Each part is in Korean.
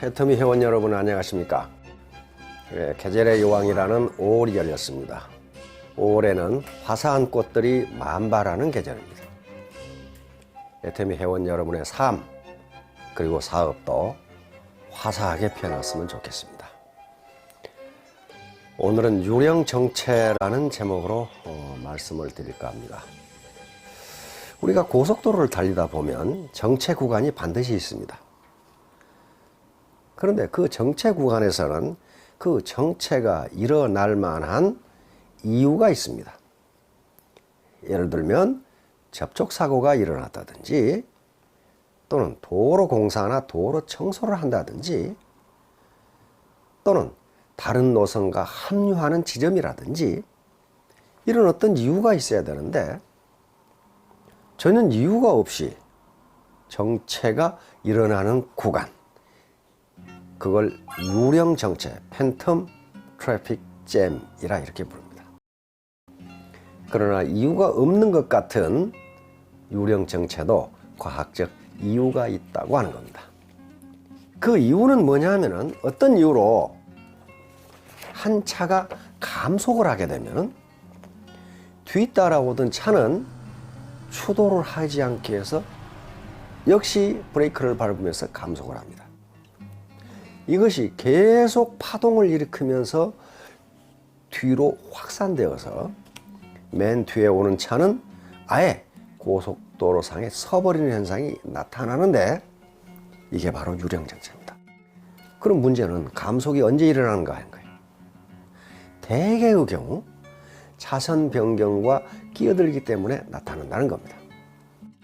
애터미 회원 여러분 안녕하십니까? 계절의 여왕이라는 5월이 열렸습니다. 5월에는 화사한 꽃들이 만발하는 계절입니다. 애터미 회원 여러분의 삶 그리고 사업도 화사하게 피어났으면 좋겠습니다. 오늘은 유령정체라는 제목으로 말씀을 드릴까 합니다. 우리가 고속도로를 달리다 보면 정체 구간이 반드시 있습니다. 그런데 그 정체 구간에서는 그 정체가 일어날 만한 이유가 있습니다. 예를 들면 접촉사고가 일어났다든지 또는 도로 공사나 도로 청소를 한다든지 또는 다른 노선과 합류하는 지점이라든지 이런 어떤 이유가 있어야 되는데 전혀 이유가 없이 정체가 일어나는 구간, 그걸 유령정체, 팬텀 트래픽 잼이라 이렇게 부릅니다. 그러나 이유가 없는 것 같은 유령정체도 과학적 이유가 있다고 하는 겁니다. 그 이유는 뭐냐 하면은 어떤 이유로 한 차가 감속을 하게 되면 뒤따라오던 차는 추돌을 하지 않기 위해서 역시 브레이크를 밟으면서 감속을 합니다. 이것이 계속 파동을 일으키면서 뒤로 확산되어서 맨 뒤에 오는 차는 아예 고속도로상에 서버리는 현상이 나타나는데 이게 바로 유령정체입니다. 그럼 문제는 감속이 언제 일어나는가 하는 거예요. 대개의 경우 차선 변경과 끼어들기 때문에 나타난다는 겁니다.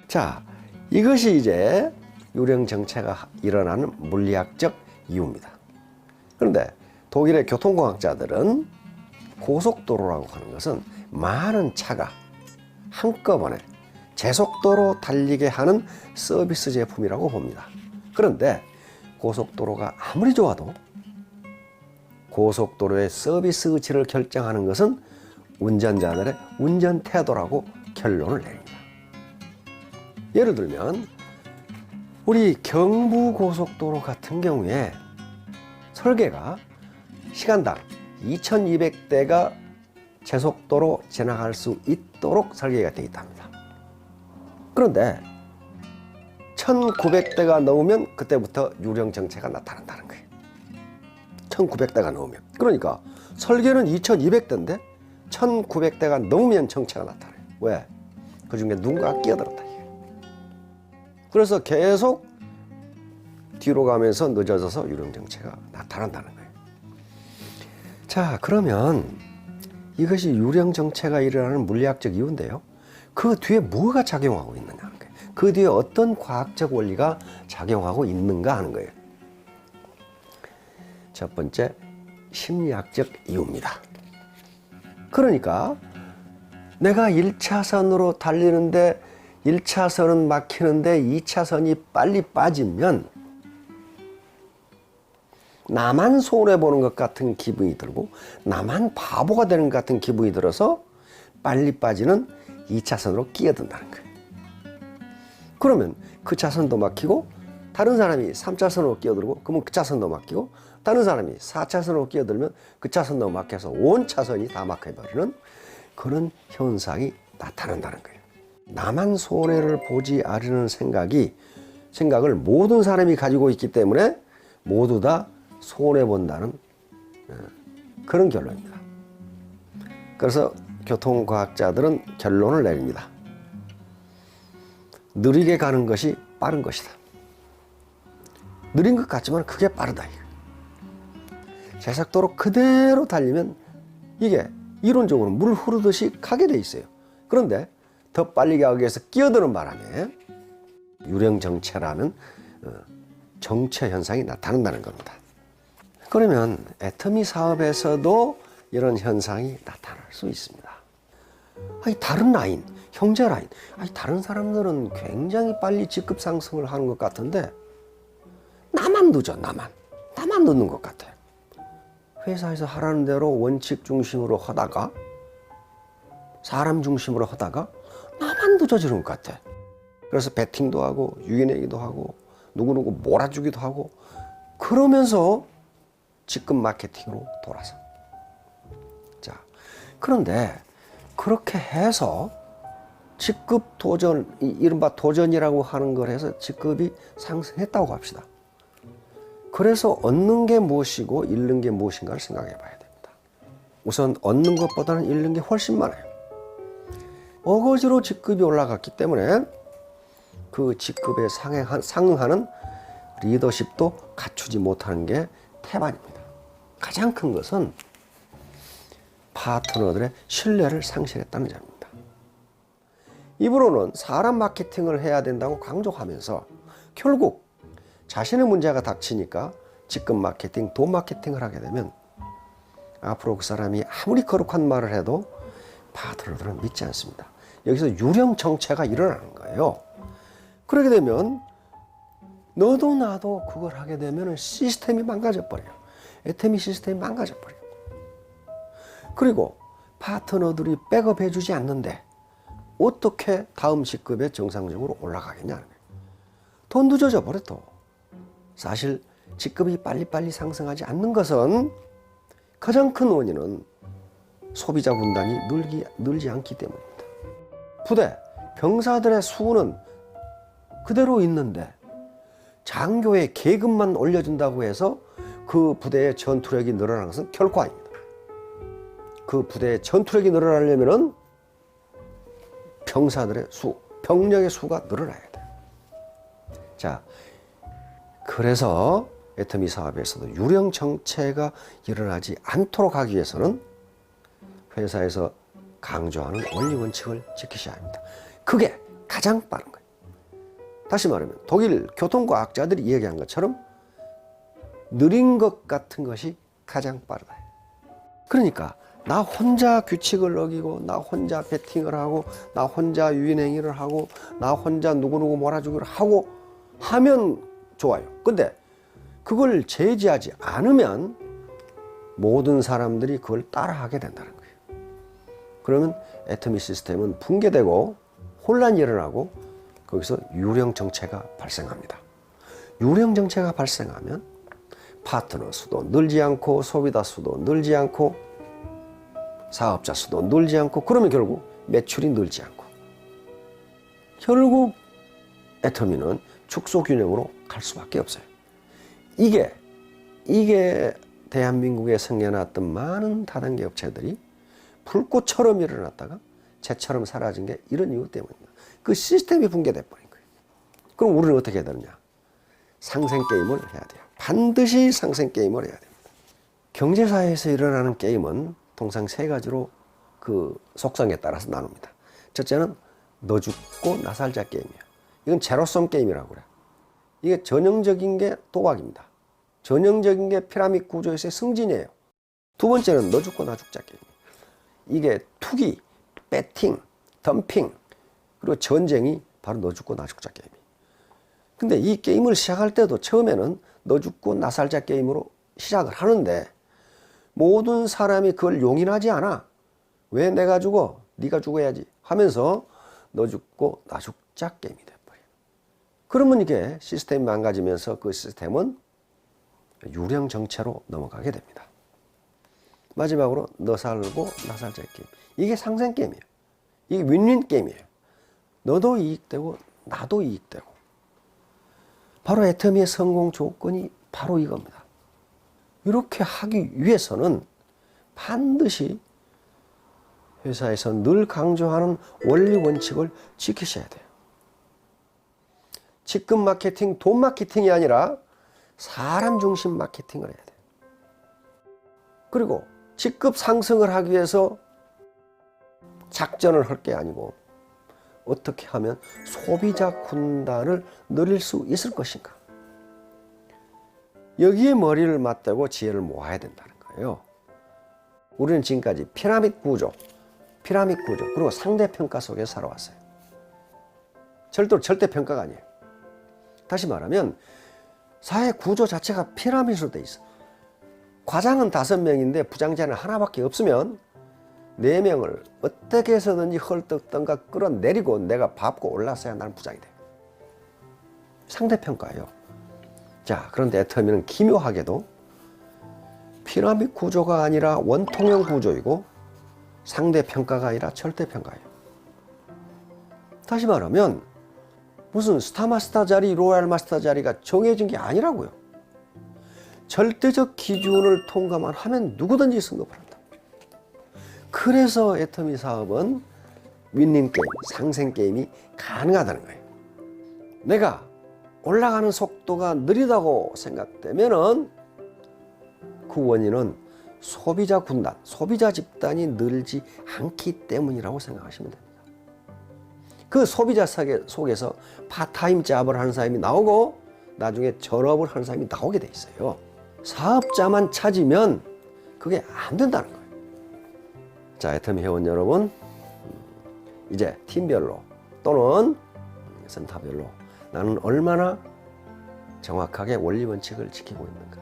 자, 이것이 이제 유령정체가 일어나는 물리학적 이유입니다. 그런데 독일의 교통공학자들은 고속도로라고 하는 것은 많은 차가 한꺼번에 제속도로 달리게 하는 서비스 제품이라고 봅니다. 그런데 고속도로가 아무리 좋아도 고속도로의 서비스 의지를 결정하는 것은 운전자들의 운전 태도라고 결론을 내립니다. 예를 들면 우리 경부고속도로 같은 경우에 설계가 시간당 2200대가 제속도로 지나갈 수 있도록 설계가 되어 있답니다. 그런데 1900대가 넘으면 그때부터 유령정체가 나타난다는 거예요. 1900대가 넘으면. 그러니까 설계는 2200대인데 1900대가 넘으면 정체가 나타나요. 왜? 그 중에 누군가 끼어들었다. 그래서 계속 뒤로 가면서 늦어져서 유령정체가 나타난다는 거예요. 자, 그러면 이것이 유령정체가 일어나는 물리학적 이유인데요. 그 뒤에 뭐가 작용하고 있느냐 하는 거예요. 그 뒤에 어떤 과학적 원리가 작용하고 있는가 하는 거예요. 첫 번째, 심리학적 이유입니다. 그러니까 내가 1차선으로 달리는데 1차선은 막히는데 2차선이 빨리 빠지면 나만 손해보는 것 같은 기분이 들고 나만 바보가 되는 것 같은 기분이 들어서 빨리 빠지는 2차선으로 끼어든다는 거예요. 그러면 그 차선도 막히고 다른 사람이 3차선으로 끼어들고 그러면 그 차선도 막히고 다른 사람이 4차선으로 끼어들면 그 차선도 막혀서 온 차선이 다 막혀버리는 그런 현상이 나타난다는 거예요. 나만 손해를 보지 않으려는 생각을 모든 사람이 가지고 있기 때문에 모두 다 손해본다는 그런 결론입니다. 그래서 교통과학자들은 결론을 내립니다. 느리게 가는 것이 빠른 것이다. 느린 것 같지만 그게 빠르다. 제속도로 그대로 달리면 이게 이론적으로 물 흐르듯이 가게 돼 있어요. 그런데 더 빨리 가기 위해서 끼어드는 바람에 유령정체라는 정체 현상이 나타난다는 겁니다. 그러면 애터미 사업에서도 이런 현상이 나타날 수 있습니다. 아니, 다른 라인, 형제 라인, 아니, 다른 사람들은 굉장히 빨리 직급 상승을 하는 것 같은데 나만 늦어, 나만 늦는 것 같아요. 회사에서 하라는 대로 원칙 중심으로 하다가 사람 중심으로 하다가 나만 늦어지는 것 같아. 그래서 배팅도 하고 유인하기도 하고 누구누구 몰아주기도 하고 그러면서 직급 마케팅으로 돌아서. 자, 그런데 그렇게 해서 직급 도전, 이른바 도전이라고 하는 걸 해서 직급이 상승했다고 합시다. 그래서 얻는 게 무엇이고 잃는 게 무엇인가를 생각해 봐야 됩니다. 우선 얻는 것보다는 잃는 게 훨씬 많아요. 어거지로 직급이 올라갔기 때문에 그 직급에 상응하는 리더십도 갖추지 못하는 게 태반입니다. 가장 큰 것은 파트너들의 신뢰를 상실했다는 점입니다. 입으로는 사람 마케팅을 해야 된다고 강조하면서 결국 자신의 문제가 닥치니까 직급 마케팅, 돈 마케팅을 하게 되면 앞으로 그 사람이 아무리 거룩한 말을 해도 파트너들은 믿지 않습니다. 여기서 유령 정체가 일어나는 거예요. 그렇게 되면 너도 나도 그걸 하게 되면 시스템이 망가져 버려요. 애터미 시스템이 망가져 버려요. 그리고 파트너들이 백업해 주지 않는데 어떻게 다음 직급에 정상적으로 올라가겠냐는 거예요. 더 늦어져 버렸어. 사실 직급이 빨리빨리 상승하지 않는 것은 가장 큰 원인은 소비자 군단이 늘지 않기 때문입니다. 부대, 병사들의 수는 그대로 있는데 장교의 계급만 올려준다고 해서 그 부대의 전투력이 늘어나는 것은 결코 아닙니다. 그 부대의 전투력이 늘어나려면 병사들의 수, 병력의 수가 늘어나야 돼요. 자, 그래서 애터미 사업에서도 유령 정체가 일어나지 않도록 하기 위해서는 회사에서 강조하는 원리 원칙을 지키셔야 합니다. 그게 가장 빠른 거예요. 다시 말하면 독일 교통과학자들이 이야기한 것처럼 느린 것 같은 것이 가장 빠르다. 그러니까 나 혼자 규칙을 어기고 나 혼자 베팅을 하고 나 혼자 유인행위를 하고 나 혼자 누구누구 몰아주기를 하고 하면 좋아요. 근데 그걸 제지하지 않으면 모든 사람들이 그걸 따라하게 된다는 거예요. 그러면 애터미 시스템은 붕괴되고 혼란이 일어나고 거기서 유령 정체가 발생합니다. 유령 정체가 발생하면 파트너 수도 늘지 않고 소비자 수도 늘지 않고 사업자 수도 늘지 않고 그러면 결국 매출이 늘지 않고 결국 애터미는 축소 균형으로 갈 수밖에 없어요. 이게 대한민국에 생겨났던 많은 다단계 업체들이 불꽃처럼 일어났다가 재처럼 사라진 게 이런 이유 때문입니다. 그 시스템이 붕괴돼 버린 거예요. 그럼 우리는 어떻게 해야 되느냐? 상생 게임을 해야 돼요. 반드시 상생 게임을 해야 됩니다. 경제사회에서 일어나는 게임은 통상 세 가지로 그 속성에 따라서 나눕니다. 첫째는 너 죽고 나 살자 게임이에요. 이건 제로섬 게임이라고 그래요. 이게 전형적인 게 도박입니다. 전형적인 게 피라미드 구조에서의 승진이에요. 두 번째는 너 죽고 나 죽자 게임. 이게 투기, 배팅, 덤핑, 그리고 전쟁이 바로 너 죽고 나 죽자 게임이에요. 근데 이 게임을 시작할 때도 처음에는 너 죽고 나 살자 게임으로 시작을 하는데 모든 사람이 그걸 용인하지 않아. 왜 내가 죽어? 네가 죽어야지 하면서 너 죽고 나 죽자 게임이 돼버려요. 그러면 이게 시스템이 망가지면서 그 시스템은 유령 정체로 넘어가게 됩니다. 마지막으로 너 살고 나 살자 게임. 이게 상생 게임이에요. 이게 윈윈 게임이에요. 너도 이익되고 나도 이익되고. 바로 애터미의 성공 조건이 바로 이겁니다. 이렇게 하기 위해서는 반드시 회사에서 늘 강조하는 원리 원칙을 지키셔야 돼요. 직급 마케팅, 돈 마케팅이 아니라 사람 중심 마케팅을 해야 돼요. 그리고 직급 상승을 하기 위해서 작전을 할 게 아니고 어떻게 하면 소비자 군단을 늘릴 수 있을 것인가. 여기에 머리를 맞대고 지혜를 모아야 된다는 거예요. 우리는 지금까지 피라미드 구조, 그리고 상대평가 속에서 살아왔어요. 절대로 절대평가가 아니에요. 다시 말하면 사회 구조 자체가 피라미드로 돼 있어. 과장은 5명인데 부장자는 하나밖에 없으면 4명을 어떻게 해서든지 헐떡던가 끌어내리고 내가 밟고 올라서야 나는 부장이 돼. 상대평가예요. 자, 그런데 애터미는 기묘하게도 피라미드 구조가 아니라 원통형 구조이고 상대평가가 아니라 절대평가예요. 다시 말하면 무슨 스타마스터 자리, 로얄 마스터 자리가 정해진 게 아니라고요. 절대적 기준을 통과만 하면 누구든지 승급을 한다. 그래서 애터미 사업은 윈닝 게임, 상생 게임이 가능하다는 거예요. 내가 올라가는 속도가 느리다고 생각되면은 그 원인은 소비자 군단, 소비자 집단이 늘지 않기 때문이라고 생각하시면 됩니다. 그 소비자 속에서 파타임 잡을 하는 사람이 나오고 나중에 전업을 하는 사람이 나오게 돼 있어요. 사업자만 찾으면 그게 안 된다는 거예요. 자, 애터미 회원 여러분, 이제 팀별로 또는 센터별로 나는 얼마나 정확하게 원리 원칙을 지키고 있는가.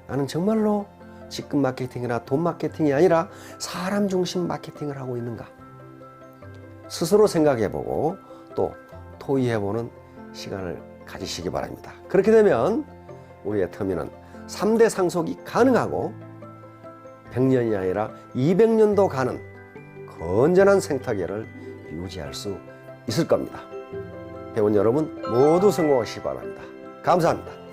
나는 정말로 직급 마케팅이나 돈 마케팅이 아니라 사람 중심 마케팅을 하고 있는가. 스스로 생각해보고 또 토의해보는 시간을 가지시기 바랍니다. 그렇게 되면 우리 애터미는 3대 상속이 가능하고 100년이 아니라 200년도 가는 건전한 생태계를 유지할 수 있을 겁니다. 회원 여러분 모두 성공하시기 바랍니다. 감사합니다.